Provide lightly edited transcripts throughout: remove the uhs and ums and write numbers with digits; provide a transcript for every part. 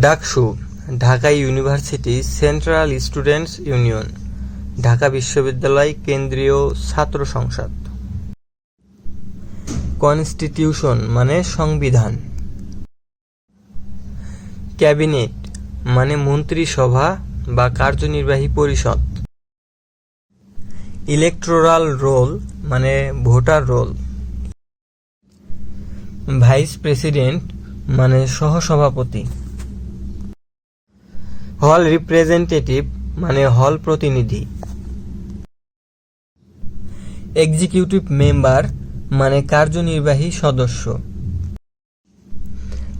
DUCSU, Dhaka university central students union, Dhaka বিশ্ববিদ্যালয় কেন্দ্রীয় ছাত্র সংসদ। কনস্টিটিউশন মানে সংবিধান। ক্যাবিনেট মানে মন্ত্রিসভা বা কার্যনির্বাহী পরিষদ। ইলেকটোরাল রোল মানে ভোটার রোল। ভাইস প্রেসিডেন্ট মানে সহসভাপতি। হল রিপ্রেজেন্টেটিভ মানে হল প্রতিনিধি। এক্সিকিউটিভ মেম্বার মানে কার্যনির্বাহী সদস্য।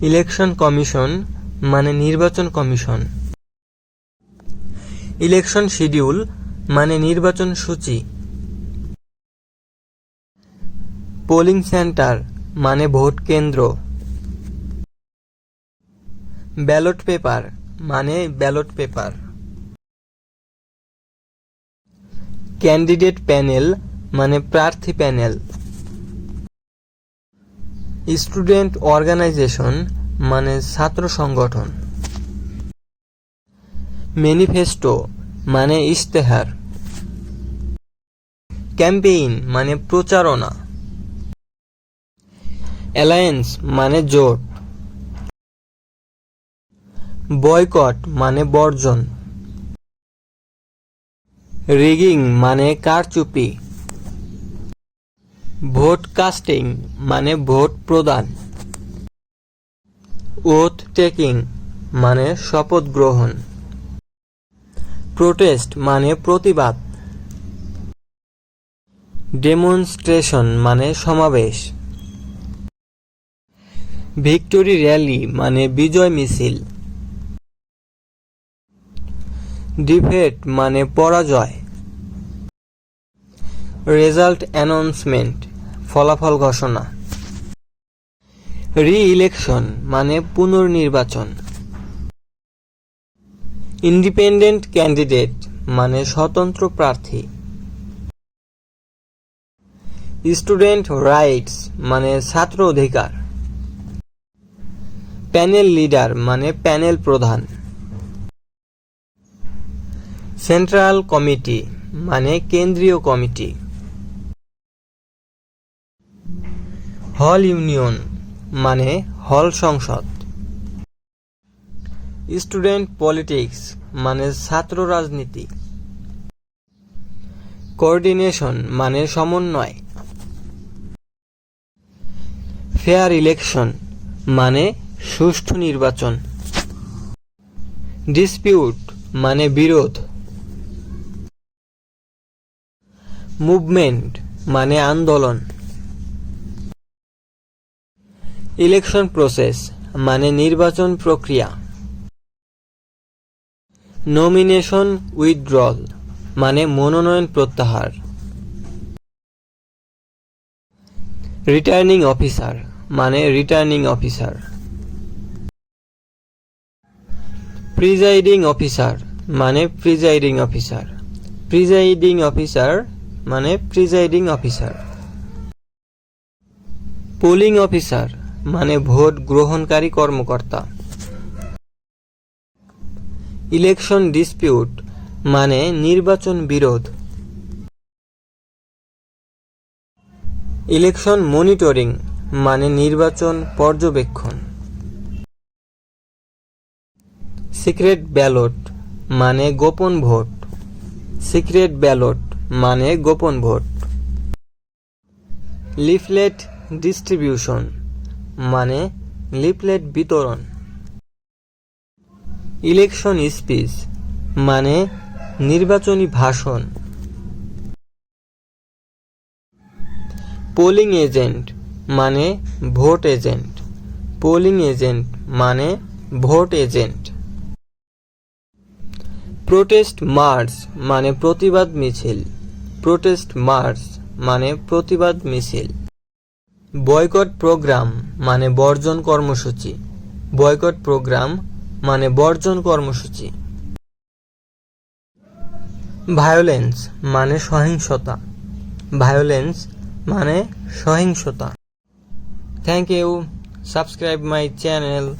ইলেকশন কমিশন মানে নির্বাচন কমিশন। ইলেকশন শিডিউল মানে নির্বাচন সূচি। পোলিং সেন্টার মানে ভোট কেন্দ্র। ব্যালট পেপার মানে ব্যালট পেপার। ক্যান্ডিডেট প্যানেল মানে প্রার্থী প্যানেল। স্টুডেন্ট অর্গানাইজেশন মানে ছাত্র সংগঠন। ম্যানিফেস্টো মানে ইশতেহার। ক্যাম্পেইন মানে প্রচারণা। অ্যালায়েন্স মানে জোট। বয়কট মানে বর্জন। রিগিং মানে কারচুপি। ভোট কাস্টিং মানে ভোট প্রদান। ওথ টেকিং মানে শপথ গ্রহণ। প্রোটেস্ট মানে প্রতিবাদ। ডেমনস্ট্রেশন মানে সমাবেশ। ভিক্টোরি র্যালি মানে বিজয় মিছিল। ডিফেট মানে পরাজয়। রেজাল্ট অ্যানাউন্সমেন্ট ফলাফল ঘোষণা। রি-ইলেকশন মানে পুনর্নির্বাচন। ইন্ডিপেন্ডেন্ট ক্যান্ডিডেট মানে স্বতন্ত্র প্রার্থী। স্টুডেন্ট রাইটস মানে ছাত্র অধিকার। প্যানেল লিডার মানে প্যানেল প্রধান। সেন্ট্রাল কমিটি মানে কেন্দ্রীয় কমিটি। হল ইউনিয়ন মানে হল সংসদ। স্টুডেন্ট পলিটিক্স মানে ছাত্র রাজনীতি। কোঅর্ডিনেশন মানে সমন্বয়। ফেয়ার ইলেকশন মানে সুষ্ঠু নির্বাচন। ডিসপিউট মানে বিরোধ। মুভমেন্ট মানে আন্দোলন। ইলেকশন প্রসেস মানে নির্বাচন প্রক্রিয়া। নমিনেশন উইথড্রল মানে মনোনয়ন প্রত্যাহার। রিটার্নিং অফিসার মানে রিটার্নিং অফিসার। প্রিজাইডিং অফিসার মানে প্রিজাইডিং অফিসার। প্রিজাইডিং অফিসার মানে প্রিজাইডিং অফিসার। পোলিং অফিসার মানে ভোট গ্রহণকারী কর্মকর্তা। ইলেকশন ডিসপিউট মানে নির্বাচন বিরোধ। ইলেকশন মনিটরিং মানে নির্বাচন পর্যবেক্ষণ। সিক্রেট ব্যালট মানে গোপন ভোট। সিক্রেট ব্যালট মানে গোপন ভোট। লিফলেট ডিস্ট্রিবিউশন মানে লিফলেট বিতরণ। ইলেকশন স্পিচ মানে নির্বাচনী ভাষণ। পোলিং এজেন্ট মানে ভোট এজেন্ট। পোলিং এজেন্ট মানে ভোট এজেন্ট। প্রোটেস্ট মার্চ মানে প্রতিবাদ মিছিল। প্রোটেস্ট মার্চ মানে প্রতিবাদ মিছিল। বয়কট প্রোগ্রাম মানে বর্জন কর্মসূচি। বয়কট প্রোগ্রাম মানে বর্জন কর্মসূচি। ভায়োলেন্স মানে সহিংসতা। ভায়োলেন্স মানে সহিংসতা। Thank you. Subscribe my channel.